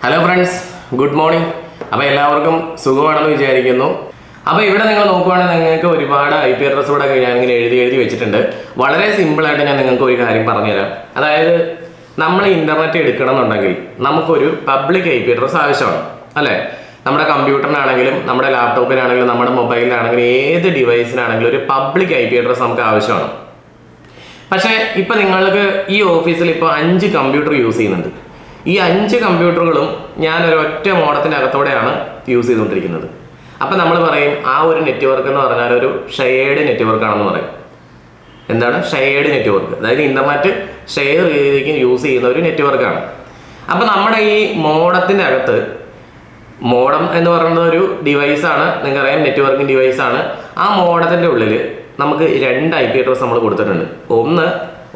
Hello friends, good morning. അപ്പോൾ എല്ലാവർക്കും സുഖമാണെന്ന് വിചാരിക്കുന്നു. അപ്പോൾ ഇവിടെ നിങ്ങൾ നോക്കുകയാണെങ്കിൽ നിങ്ങൾക്ക് ഒരുപാട് IP അഡ്രസ് ഇവിടെ ഞാൻ ഇങ്ങനെ എഴുതി വെച്ചിട്ടുണ്ട്. വളരെ സിമ്പിൾ ആയിട്ട് ഞാൻ നിങ്ങൾക്ക് ഒരു കാര്യം പറഞ്ഞു തരാം. അതായത് നമ്മൾ ഇന്റർനെറ്റ് എടുക്കണമെന്നുണ്ടെങ്കിൽ നമുക്കൊരു പബ്ലിക് IP അഡ്രസ് ആവശ്യമാണ്. അല്ലേ? നമ്മുടെ കമ്പ്യൂട്ടറിനാണെങ്കിലും നമ്മുടെ ലാപ്ടോപ്പിനാണെങ്കിലും നമ്മുടെ മൊബൈലിനാണെങ്കിലും ഏത് ഡിവൈസിനാണെങ്കിലും ഒരു പബ്ലിക് IP അഡ്രസ് നമുക്ക് ആവശ്യമാണ്. പക്ഷേ ഇപ്പോൾ നിങ്ങൾക്ക് ഈ ഓഫീസിൽ ഇപ്പോൾ 5 കമ്പ്യൂട്ടർ യൂസ് ചെയ്യുന്നുണ്ട്. ഈ 5 കമ്പ്യൂട്ടറുകളും ഞാൻ ഒരൊറ്റ മോഡത്തിൻ്റെ അകത്തോടെയാണ് യൂസ് ചെയ്തുകൊണ്ടിരിക്കുന്നത്. അപ്പം നമ്മൾ പറയും ആ ഒരു നെറ്റ്വർക്ക് എന്ന് പറഞ്ഞാൽ ഒരു ഷെയർഡ് നെറ്റ്വർക്ക് ആണെന്ന് പറയും. എന്താണ് ഷെയർഡ് നെറ്റ്വർക്ക്? അതായത് ഇൻ്റർനെറ്റ് ഷെയർ ചെയ്തേക്ക് യൂസ് ചെയ്യുന്ന ഒരു നെറ്റ്വർക്കാണ്. അപ്പം നമ്മുടെ ഈ മോഡത്തിൻ്റെ അകത്ത് മോഡം എന്ന് പറയുന്നത് ഒരു ഡിവൈസാണ്, നിങ്ങൾക്കറിയാം നെറ്റ്വർക്കിംഗ് ഡിവൈസാണ്. ആ മോഡത്തിൻ്റെ ഉള്ളിൽ നമുക്ക് 2 IP അഡ്രസ് നമ്മൾ കൊടുത്തിട്ടുണ്ട്. ഒന്ന്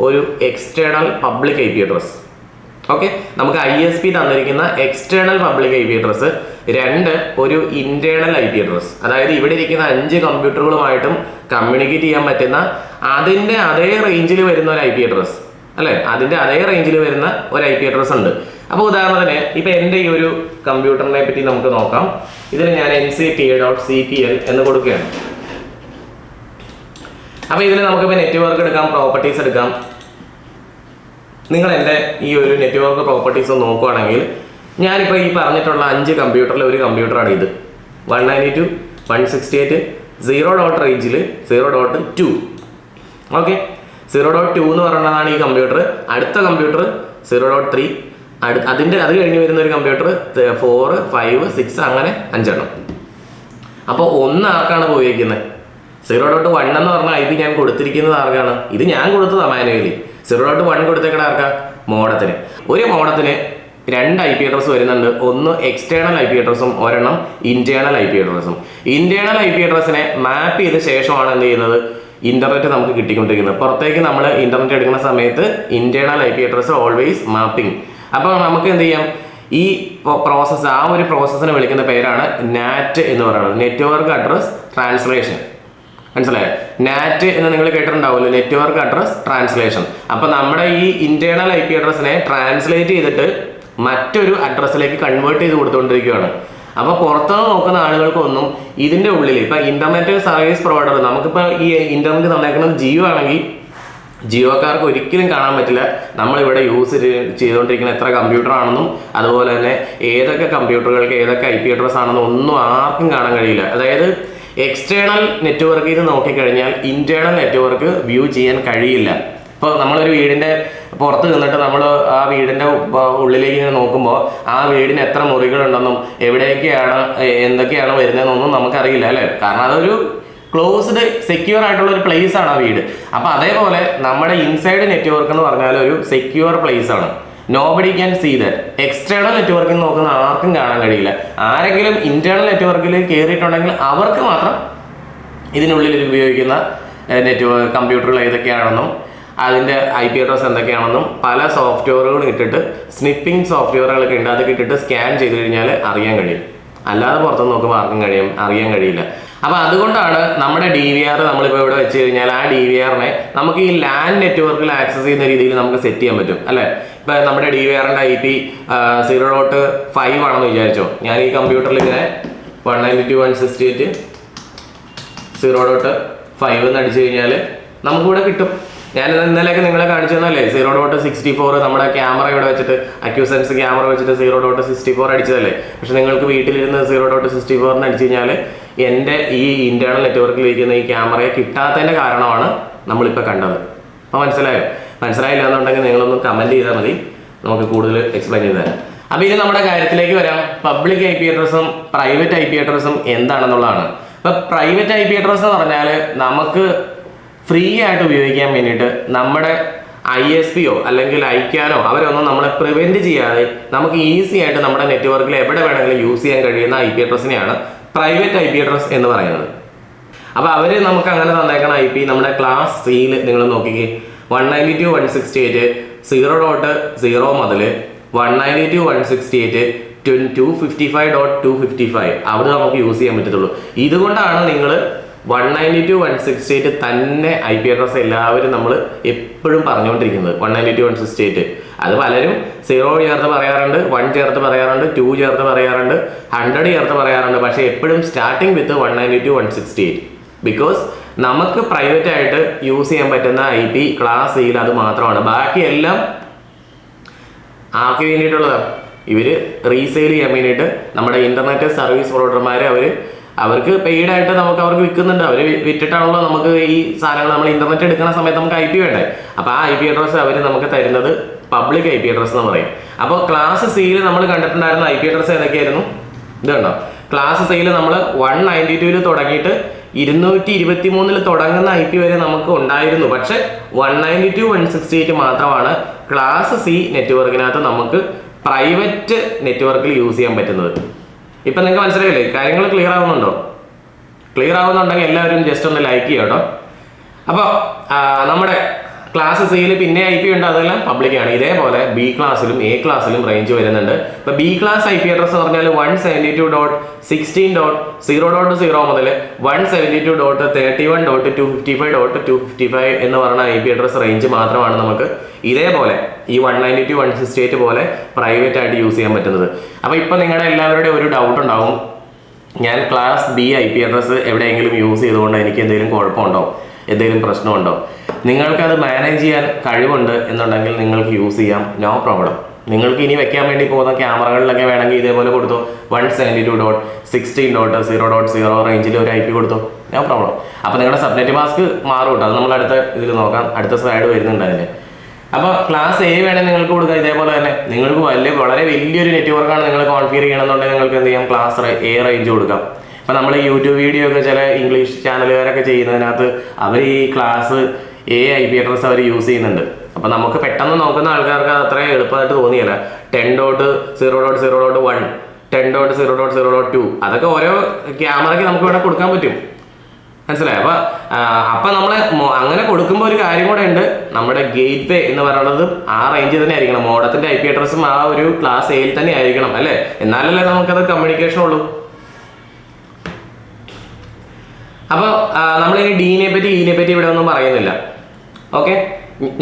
ഒരു external public IP address. Okay, നമുക്ക് ISP തന്നിരിക്കുന്ന എക്സ്റ്റേണൽ പബ്ലിക് IP അഡ്രസ്. 2 ഒരു ഇന്റേണൽ IP അഡ്രസ്. അതായത് ഇവിടെ ഇരിക്കുന്ന 5 കമ്പ്യൂട്ടറുകളുമായിട്ടും കമ്മ്യൂണിക്കേറ്റ് ചെയ്യാൻ പറ്റുന്ന അതിൻ്റെ അതേ റേഞ്ചിൽ വരുന്ന ഒരു IP അഡ്രസ്, അല്ലേ? അതിൻ്റെ അതേ റേഞ്ചിൽ വരുന്ന ഒരു IP അഡ്രസ് ഉണ്ട്. അപ്പോൾ ഉദാഹരണത്തിന് ഇപ്പോൾ എൻ്റെ ഈ ഒരു കമ്പ്യൂട്ടറിനെ പറ്റി നമുക്ക് നോക്കാം. ഇതിൽ ഞാൻ NCTA.CPL എന്ന് കൊടുക്കുകയാണ്. അപ്പോൾ ഇതിൽ നമുക്കിപ്പോൾ നെറ്റ്വർക്ക് എടുക്കാം, പ്രോപ്പർട്ടീസ് എടുക്കാം. നിങ്ങൾ എൻ്റെ ഈ ഒരു നെറ്റ്വർക്ക് പ്രോപ്പർട്ടീസ് നോക്കുകയാണെങ്കിൽ ഞാനിപ്പോൾ ഈ പറഞ്ഞിട്ടുള്ള 5 കമ്പ്യൂട്ടറിൽ ഒരു കമ്പ്യൂട്ടറാണ് ഇത്. 192.168 0. റേഞ്ചിൽ 0.2. ഓക്കെ, 0.2 എന്ന് പറയുന്നതാണ് ഈ കമ്പ്യൂട്ടർ. അടുത്ത കമ്പ്യൂട്ടർ 0.3. അത് കഴിഞ്ഞ് വരുന്ന ഒരു കമ്പ്യൂട്ടർ 4, 5, 6 അങ്ങനെ 5 എണ്ണം. അപ്പോൾ 1 ആർക്കാണ് പോയിരിക്കുന്നത്? 0.1 എന്ന് പറഞ്ഞ IP ഞാൻ കൊടുത്തിരിക്കുന്നത് ആർക്കാണ്? ഇത് ഞാൻ കൊടുത്തതാണ് മാനുവലി. 0.1 കൊടുത്തേക്കണ ആർക്കാ? മോഡത്തിന്. ഒരു മോഡത്തിന് 2 IP അഡ്രസ് വരുന്നുണ്ട്. ഒന്ന് എക്സ്റ്റേണൽ IP അഡ്രസ്സും ഒരെണ്ണം ഇന്റേണൽ IP അഡ്രസ്സും. ഇന്റേണൽ IP അഡ്രസ്സിനെ മാപ്പ് ചെയ്ത ശേഷമാണ് എന്ത് ചെയ്യുന്നത്? ഇന്റർനെറ്റ് നമുക്ക് കിട്ടിക്കൊണ്ടിരിക്കുന്നത്. പുറത്തേക്ക് നമ്മൾ ഇന്റർനെറ്റ് എടുക്കുന്ന സമയത്ത് internal IP address always mapping. അപ്പോൾ നമുക്ക് എന്ത് ചെയ്യാം? ഈ പ്രോസസ്സ്, ആ ഒരു പ്രോസസ്സിനെ വിളിക്കുന്ന പേരാണ് NAT എന്ന് പറയുന്നത്, നെറ്റ്വർക്ക് അഡ്രസ് ട്രാൻസ്ലേഷൻ. മനസ്സിലായോ? നാറ്റ് എന്ന് നിങ്ങൾ കേട്ടിട്ടുണ്ടാവുമല്ലോ, നെറ്റ്വർക്ക് അഡ്രസ് ട്രാൻസ്ലേഷൻ. അപ്പോൾ നമ്മുടെ ഈ ഇന്റേണൽ IP അഡ്രസ്സിനെ ട്രാൻസ്ലേറ്റ് ചെയ്തിട്ട് മറ്റൊരു അഡ്രസ്സിലേക്ക് കൺവേർട്ട് ചെയ്ത് കൊടുത്തുകൊണ്ടിരിക്കുകയാണ്. അപ്പോൾ പുറത്തുനിന്ന് നോക്കുന്ന ആളുകൾക്കൊന്നും ഇതിൻ്റെ ഉള്ളിൽ ഇപ്പോൾ ഇന്റർനെറ്റ് സർവീസ് പ്രൊവൈഡർ, നമുക്കിപ്പോൾ ഈ ഇന്റർനെറ്റ് തന്നേക്കുന്നത് ജിയോ ആണെങ്കിൽ ജിയോക്കാർക്ക് ഒരിക്കലും കാണാൻ പറ്റില്ല നമ്മളിവിടെ യൂസ് ചെയ്തുകൊണ്ടിരിക്കുന്ന എത്ര കമ്പ്യൂട്ടർ ആണെന്നും അതുപോലെ തന്നെ ഏതൊക്കെ കമ്പ്യൂട്ടറുകൾക്ക് ഏതൊക്കെ IP അഡ്രസ് ആണെന്നും ഒന്നും ആർക്കും കാണാൻ കഴിയില്ല. അതായത് എക്സ്റ്റേണൽ നെറ്റ്വർക്കിൽ നിന്ന് നോക്കിക്കഴിഞ്ഞാൽ ഇന്റേണൽ നെറ്റ്വർക്ക് വ്യൂ ചെയ്യാൻ കഴിയില്ല. ഇപ്പോൾ നമ്മളൊരു വീടിൻ്റെ പുറത്ത് നിന്നിട്ട് നമ്മൾ ആ വീടിൻ്റെ ഉള്ളിലേക്ക് ഇങ്ങനെ നോക്കുമ്പോൾ ആ വീടിന് എത്ര മുറികളുണ്ടെന്നും എവിടെയൊക്കെയാണ് എന്തൊക്കെയാണ് വരുന്നതെന്നൊന്നും നമുക്കറിയില്ല, അല്ലേ? കാരണം അതൊരു ക്ലോസ്ഡ് സെക്യൂർ ആയിട്ടുള്ള ഒരു പ്ലേസ് ആണ് ആ വീട്. അപ്പോൾ അതേപോലെ നമ്മുടെ ഇൻസൈഡ് നെറ്റ്വർക്ക് എന്ന് പറഞ്ഞാൽ ഒരു സെക്യൂർ പ്ലേസ് ആണ്. Nobody can see that. External നെറ്റ്വർക്കിൽ നോക്കുന്ന ആർക്കും കാണാൻ കഴിയില്ല. ആരെങ്കിലും ഇന്റേണൽ കയറിയിട്ടുണ്ടെങ്കിൽ അവർക്ക് മാത്രം ഇതിനുള്ളിൽ ഉപയോഗിക്കുന്ന കമ്പ്യൂട്ടറുകൾ ഏതൊക്കെയാണെന്നും അതിൻ്റെ IP അഡ്രസ് എന്തൊക്കെയാണെന്നും പല സോഫ്റ്റ്വെയറുകളും ഇട്ടിട്ട്, സ്നിപ്പിംഗ് സോഫ്റ്റ്വെയറുകളൊക്കെ ഉണ്ട്, അതൊക്കെ ഇട്ടിട്ട് സ്കാൻ ചെയ്ത് കഴിഞ്ഞാൽ അറിയാൻ കഴിയും. അല്ലാതെ പുറത്തുനിന്ന് നോക്കുമ്പോൾ ആർക്കും അറിയാൻ കഴിയില്ല. അപ്പോൾ അതുകൊണ്ടാണ് നമ്മുടെ DVR നമ്മളിപ്പോൾ ഇവിടെ വെച്ച് കഴിഞ്ഞാൽ ആ DVRനെ നമുക്ക് ഈ LAN നെറ്റ്വർക്കിൽ ആക്സസ് ചെയ്യുന്ന രീതിയിൽ നമുക്ക് സെറ്റ് ചെയ്യാൻ പറ്റും, അല്ലേ? ഇപ്പോൾ നമ്മുടെ DVRൻ്റെ IP 0.5 ആണെന്ന് വിചാരിച്ചോ. ഞാൻ ഈ കമ്പ്യൂട്ടറിൽ ഇങ്ങനെ 192.168 0.5 എന്ന് അടിച്ചു കഴിഞ്ഞാൽ നമുക്കിവിടെ കിട്ടും. ഞാൻ ഇന്നലെയൊക്കെ നിങ്ങളെ കാണിച്ചു തന്നല്ലേ 0.64 നമ്മുടെ ക്യാമറ ഇവിടെ വെച്ചിട്ട് അക്യൂസെൻസ് ക്യാമറ വെച്ചിട്ട് 0.64 അടിച്ചതല്ലേ. പക്ഷെ നിങ്ങൾക്ക് വീട്ടിലിരുന്ന് 0.64 അടിച്ചു കഴിഞ്ഞാൽ എൻ്റെ ഈ ഇന്റേണൽ നെറ്റ്വർക്കിൽ ഇരിക്കുന്ന ഈ ക്യാമറയെ കിട്ടാത്തതിൻ്റെ കാരണമാണ് നമ്മളിപ്പോൾ കണ്ടത്. അപ്പോൾ മനസ്സിലായില്ല എന്നുണ്ടെങ്കിൽ നിങ്ങളൊന്ന് കമൻറ്റ് ചെയ്താൽ മതി, നമുക്ക് കൂടുതൽ എക്സ്പ്ലെയിൻ ചെയ്ത് തരാം. അപ്പോൾ ഇനി നമ്മുടെ കാര്യത്തിലേക്ക് വരാം. പബ്ലിക് IP അഡ്രസ്സും പ്രൈവറ്റ് IP അഡ്രസ്സും എന്താണെന്നുള്ളതാണ്. ഇപ്പോൾ പ്രൈവറ്റ് IP അഡ്രസ്സ് എന്ന് പറഞ്ഞാൽ നമുക്ക് ഫ്രീ ആയിട്ട് ഉപയോഗിക്കാൻ വേണ്ടിയിട്ട് നമ്മുടെ ISPയോ അല്ലെങ്കിൽ ICANനോ അവരൊന്നും നമ്മളെ പ്രിവെൻറ്റ് ചെയ്യാതെ നമുക്ക് ഈസി ആയിട്ട് നമ്മുടെ നെറ്റ്വർക്കിൽ എവിടെ വേണമെങ്കിലും യൂസ് ചെയ്യാൻ കഴിയുന്ന IP അഡ്രസ്സിനെയാണ് പ്രൈവറ്റ് IP അഡ്രസ് എന്ന് പറയുന്നത്. അപ്പോൾ അവർ നമുക്ക് അങ്ങനെ തന്നേക്കണ IP നമ്മുടെ ക്ലാസ് Cയിൽ നിങ്ങൾ നോക്കിക്കേ, 192.168 0.0 മുതൽ 192.168 255.255 അവിടെ നമുക്ക് യൂസ് ചെയ്യാൻ പറ്റത്തുള്ളൂ. ഇതുകൊണ്ടാണ് നിങ്ങൾ 192.168 തന്നെ IP അഡ്രസ് എല്ലാവരും നമ്മൾ എപ്പോഴും പറഞ്ഞുകൊണ്ടിരിക്കുന്നത് 192.168. അത് പലരും 0 ചേർത്ത് പറയാറുണ്ട്, 1 ചേർത്ത് പറയാറുണ്ട്, 2 ചേർത്ത് പറയാറുണ്ട്, 100 ചേർത്ത് പറയാറുണ്ട്. പക്ഷേ എപ്പോഴും സ്റ്റാർട്ടിങ് വിത്ത് 192.168. ബിക്കോസ് നമുക്ക് പ്രൈവറ്റ് ആയിട്ട് യൂസ് ചെയ്യാൻ പറ്റുന്ന IP ക്ലാസ് Cയിൽ അത് മാത്രമാണ്. ബാക്കിയെല്ലാം ആർക്ക് വേണ്ടിയിട്ടുള്ളതാണ്? ഇവർ റീസെയിൽ ചെയ്യാൻ വേണ്ടിയിട്ട് നമ്മുടെ ഇൻ്റർനെറ്റ് സർവീസ് പ്രൊവൈഡർമാർ അവർക്ക് പെയ്ഡായിട്ട് അവർക്ക് വിൽക്കുന്നുണ്ട്. അവർ വിറ്റിട്ടാണല്ലോ നമുക്ക് ഈ സാധനങ്ങൾ നമ്മൾ ഇൻ്റർനെറ്റ് എടുക്കുന്ന സമയത്ത് നമുക്ക് IP വേണ്ടേ. അപ്പോൾ ആ IP അഡ്രസ്സ് അവർ നമുക്ക് തരുന്നത് പബ്ലിക് IP അഡ്രസ്സ് എന്ന് പറയും. അപ്പോൾ ക്ലാസ് Cയിൽ നമ്മൾ കണ്ടിട്ടുണ്ടായിരുന്ന IP അഡ്രസ്സ് ഏതൊക്കെയായിരുന്നു? ഇത് കണ്ടോ, ക്ലാസ് Cയിൽ നമ്മൾ 192 തുടങ്ങിയിട്ട് 223 തുടങ്ങുന്ന IP വരെ നമുക്ക് ഉണ്ടായിരുന്നു. പക്ഷെ 192.168 മാത്രമാണ് ക്ലാസ് C നെറ്റ്വർക്കിനകത്ത് നമുക്ക് പ്രൈവറ്റ് നെറ്റ്വർക്കിൽ യൂസ് ചെയ്യാൻ പറ്റുന്നത്. ഇപ്പം നിങ്ങൾക്ക് മനസ്സിലായില്ലേ? കാര്യങ്ങൾ ക്ലിയർ ആവുന്നുണ്ടോ? ക്ലിയർ ആവുന്നുണ്ടെങ്കിൽ എല്ലാവരും ജസ്റ്റ് ഒന്ന് ലൈക്ക് ചെയ്യാം കേട്ടോ. അപ്പോൾ നമ്മുടെ ക്ലാസ് Cയിൽ പിന്നെ IP ഉണ്ട്, അതെല്ലാം പബ്ലിക്കാണ്. ഇതേപോലെ B ക്ലാസ്സിലും A ക്ലാസ്സിലും റേഞ്ച് വരുന്നുണ്ട്. ഇപ്പോൾ B ക്ലാസ് IP അഡ്രസ് എന്ന് പറഞ്ഞാൽ 172.16.0.0 മുതൽ 172.31.255.255 എന്ന് പറയുന്ന IP അഡ്രസ് റേഞ്ച് മാത്രമാണ് നമുക്ക് ഇതേപോലെ ഈ 192.168 പോലെ പ്രൈവറ്റ് ആയിട്ട് യൂസ് ചെയ്യാൻ പറ്റുന്നത്. അപ്പോൾ ഇപ്പോൾ നിങ്ങളുടെ എല്ലാവരുടെയും ഒരു ഡൗട്ട് ഉണ്ടാവും, ഞാൻ ക്ലാസ് B IP അഡ്രസ് എവിടെയെങ്കിലും യൂസ് ചെയ്തുകൊണ്ട് എനിക്ക് എന്തെങ്കിലും കുഴപ്പമുണ്ടോ, എന്തെങ്കിലും പ്രശ്നമുണ്ടോ? നിങ്ങൾക്കത് മാനേജ് ചെയ്യാൻ കഴിവുണ്ട് എന്നുണ്ടെങ്കിൽ നിങ്ങൾക്ക് യൂസ് ചെയ്യാം, നോ പ്രോബ്ലം. നിങ്ങൾക്ക് ഇനി വെക്കാൻ വേണ്ടി പോകുന്ന ക്യാമറകളിലൊക്കെ വേണമെങ്കിൽ ഇതേപോലെ കൊടുത്തു 172.16.0.0 റേഞ്ചിൽ ഒരു IP കൊടുത്തു, നോ പ്രോബ്ലം. അപ്പോൾ നിങ്ങളുടെ സബ്നെറ്റ് മാസ്ക് മാറും കേട്ടോ. അത് നമ്മൾ അടുത്ത ഇതിൽ നോക്കാം, അടുത്ത സ്ലൈഡ് വരുന്നുണ്ട് അതിന്. അപ്പോൾ ക്ലാസ് A വേണമെങ്കിൽ നിങ്ങൾക്ക് കൊടുക്കുക. ഇതേപോലെ തന്നെ നിങ്ങൾക്ക് വളരെ വലിയൊരു നെറ്റ്വർക്കാണ് നിങ്ങൾ കോൺഫിഗർ ചെയ്യണമെന്നുണ്ടെങ്കിൽ നിങ്ങൾക്ക് എന്ത് ചെയ്യാം, ക്ലാസ് A റേഞ്ച് കൊടുക്കാം. ഇപ്പം നമ്മൾ യൂട്യൂബ് വീഡിയോ ഒക്കെ ചില ഇംഗ്ലീഷ് ചാനലുകാരൊക്കെ ചെയ്യുന്നതിനകത്ത് അവർ ഈ ക്ലാസ് A IP അഡ്രസ് അവർ യൂസ് ചെയ്യുന്നുണ്ട്. അപ്പം നമുക്ക് പെട്ടെന്ന് നോക്കുന്ന ആൾക്കാർക്ക് അത് അത്രയും എളുപ്പമായിട്ട് തോന്നിയല്ല. 10.0.0.1, 10.0.0.2 അതൊക്കെ ഓരോ ക്യാമറയ്ക്ക് നമുക്ക് ഇവിടെ കൊടുക്കാൻ പറ്റും, മനസ്സിലായി? അപ്പം നമ്മൾ അങ്ങനെ കൊടുക്കുമ്പോൾ ഒരു കാര്യം കൂടെ ഉണ്ട്, നമ്മുടെ ഗേറ്റ് വേ എന്ന് പറയുന്നത് ആ റേഞ്ചിൽ തന്നെ ആയിരിക്കണം. മോഡത്തിൻ്റെ IP അഡ്രസ്സും ആ ഒരു ക്ലാസ് Aയിൽ തന്നെ ആയിരിക്കണം, അല്ലേ? എന്നാലല്ലേ നമുക്കത് കമ്മ്യൂണിക്കേഷൻ ഉള്ളൂ. അപ്പോൾ നമ്മളിനി ഡീനെ പറ്റി ഇനെ പറ്റി ഇവിടെ ഒന്നും പറയുന്നില്ല. ഓക്കെ,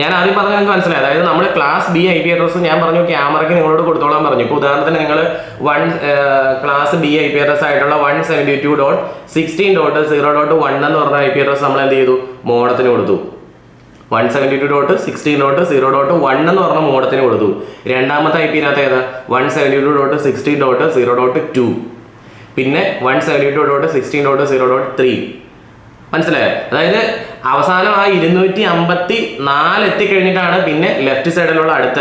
ഞാൻ ആദ്യം പറഞ്ഞത് നിങ്ങൾക്ക് മനസ്സിലായി. അതായത് നമ്മൾ ക്ലാസ് B IP അഡ്രസ്സ് ഞാൻ പറഞ്ഞു ക്യാമറയ്ക്ക് നിങ്ങളോട് കൊടുത്തോളാൻ പറഞ്ഞു. ഇപ്പോൾ ഉദാഹരണത്തിന് നിങ്ങൾ ക്ലാസ് B IP അഡ്രസ് ആയിട്ടുള്ള 172.16.0.1 എന്ന് പറഞ്ഞ IP അഡ്രസ് നമ്മൾ എന്ത് ചെയ്തു, മോഡത്തിന് കൊടുത്തു. 172.16.0.1 എന്ന് പറഞ്ഞ മോഡത്തിന് കൊടുത്തു. രണ്ടാമത്തെ IPനകത്ത് ഏതാ, 172.16.0.2, പിന്നെ 172.16.0.3. മനസ്സിലായോ? അതായത് അവസാനം ആ 254 എത്തിക്കഴിഞ്ഞിട്ടാണ് പിന്നെ ലെഫ്റ്റ് സൈഡിലുള്ള അടുത്ത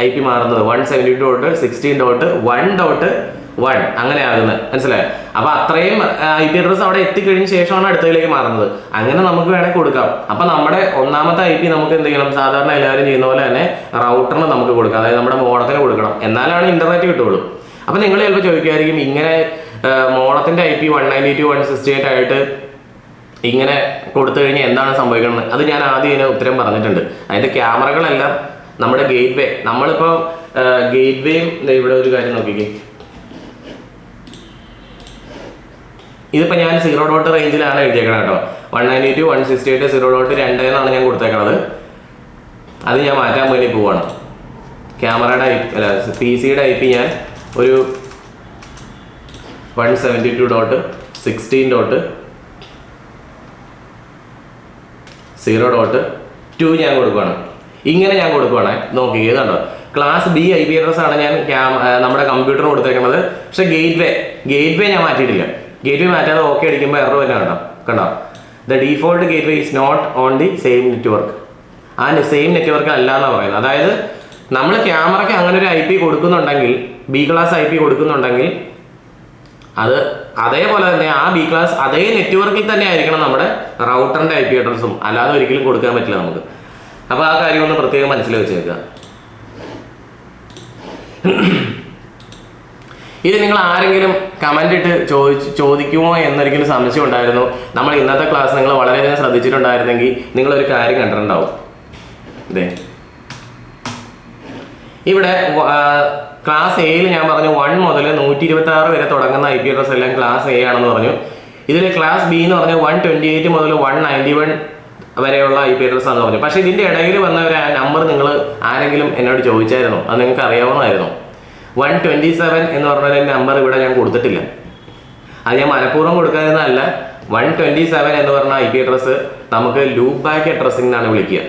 IP മാറുന്നത് 172.16.1.1 അങ്ങനെ ആകുന്നത്. മനസ്സിലായോ? അപ്പോൾ അത്രയും IP അഡ്രസ് അവിടെ എത്തിക്കഴിഞ്ഞ ശേഷമാണ് അടുത്തതിലേക്ക് മാറുന്നത്. അങ്ങനെ നമുക്ക് വേണമെങ്കിൽ കൊടുക്കാം. അപ്പം നമ്മുടെ ഒന്നാമത്തെ IP നമുക്ക് എന്ത് ചെയ്യണം, സാധാരണ എല്ലാവരും ചെയ്യുന്ന പോലെ തന്നെ റൗട്ടറിന് നമുക്ക് കൊടുക്കാം, അതായത് നമ്മുടെ മോഡത്തിന് കൊടുക്കണം, എന്നാലാണ് ഇൻ്റർനെറ്റ് കിട്ടുള്ളൂ. അപ്പം നിങ്ങൾ ചിലപ്പോൾ ചോദിക്കുമായിരിക്കും, ഇങ്ങനെ മോഡത്തിൻ്റെ IP 192.168 ആയിട്ട് ഇങ്ങനെ കൊടുത്തു കഴിഞ്ഞാൽ എന്താണ് സംഭവിക്കുന്നത്? അത് ഞാൻ ആദ്യം ഇതിന് ഉത്തരം പറഞ്ഞിട്ടുണ്ട്. അതായത് ക്യാമറകളെല്ലാം നമ്മുടെ ഗേറ്റ് വേ, നമ്മളിപ്പോൾ ഗേറ്റ് വേയും ഇവിടെ ഒരു കാര്യം നോക്കിക്കേ, ഇതിപ്പോൾ ഞാൻ 0. റേഞ്ചിലാണ് എഴുതിയേക്കണം കേട്ടോ. 192.168 0.2 എന്നാണ് ഞാൻ കൊടുത്തേക്കണത്. അത് ഞാൻ മാറ്റാൻ വേണ്ടി പോവാണ്. ക്യാമറയുടെ PC-യുടെ IP ഞാൻ ഒരു 172.16.0.2 ഞാൻ കൊടുക്കുകയാണ്. ഇങ്ങനെ ഞാൻ കൊടുക്കുകയാണ്. നോക്കി ഏതാണ്ടോ ക്ലാസ് B IP അഡ്രസ് ആണ് ഞാൻ നമ്മുടെ കമ്പ്യൂട്ടറിന് കൊടുത്തേക്കുന്നത്. പക്ഷെ ഗേറ്റ് വേ ഞാൻ മാറ്റിയിട്ടില്ല. ഗേറ്റ് വേ മാറ്റാതെ ഓക്കെ അടിക്കുമ്പോൾ എറർ തന്നെ കണ്ടോ the default gateway is not on the same network. ആ സെയിം നെറ്റ്വർക്ക് അല്ല എന്നാണ് പറയുന്നത്. അതായത് നമ്മൾ ക്യാമറയ്ക്ക് അങ്ങനെ ഒരു IP കൊടുക്കുന്നുണ്ടെങ്കിൽ, B ക്ലാസ് IP കൊടുക്കുന്നുണ്ടെങ്കിൽ അത് അതേപോലെ തന്നെ ആ B ക്ലാസ് അതേ നെറ്റ്വർക്കിൽ തന്നെ ആയിരിക്കണം നമ്മുടെ റൗട്ടറിൻ്റെ IP അഡ്രസ്സും, അല്ലാതെ ഒരിക്കലും കൊടുക്കാൻ പറ്റില്ല നമുക്ക്. അപ്പോൾ ആ കാര്യം ഒന്ന് പ്രത്യേകം മനസ്സിലാക്കി വെച്ചേക്കുക. ഇത് നിങ്ങൾ ആരെങ്കിലും കമൻ്റ് ഇട്ട് ചോദിക്കുമോ എന്നൊരിക്കലും സംശയം ഉണ്ടായിരുന്നു. നമ്മൾ ഇന്നത്തെ ക്ലാസ് നിങ്ങൾ വളരെയധികം ശ്രദ്ധിച്ചിട്ടുണ്ടായിരുന്നെങ്കിൽ നിങ്ങളൊരു കാര്യം കണ്ടിട്ടുണ്ടാവും. ഇതേ ഇവിടെ ക്ലാസ് Aയിൽ ഞാൻ പറഞ്ഞു 1 മുതൽ 126 വരെ തുടങ്ങുന്ന IP അഡ്രസ് എല്ലാം ക്ലാസ് A ആണെന്ന് പറഞ്ഞു. ഇതിൽ ക്ലാസ് ബി എന്ന് പറഞ്ഞാൽ 128 മുതൽ 191 വരെയുള്ള IP അഡ്രസ് ആണെന്ന് പറഞ്ഞു. പക്ഷേ ഇതിൻ്റെ ഇടയിൽ വന്ന ഒരു നമ്പർ നിങ്ങൾ ആരെങ്കിലും എന്നോട് ചോദിച്ചായിരുന്നോ? അത് നിങ്ങൾക്ക് അറിയാവുന്നതായിരുന്നോ? 127 എന്ന് പറഞ്ഞൊരു നമ്പർ ഇവിടെ ഞാൻ കൊടുത്തിട്ടില്ല. അത് ഞാൻ മനഃപൂർവ്വം കൊടുക്കാതിരുന്നതല്ല. 127 എന്ന് പറഞ്ഞ IP അഡ്രസ്സ് നമുക്ക് ലൂപ്പ് ബാക്ക് അഡ്രസ്സിംഗ് എന്നാണ് വിളിക്കുക.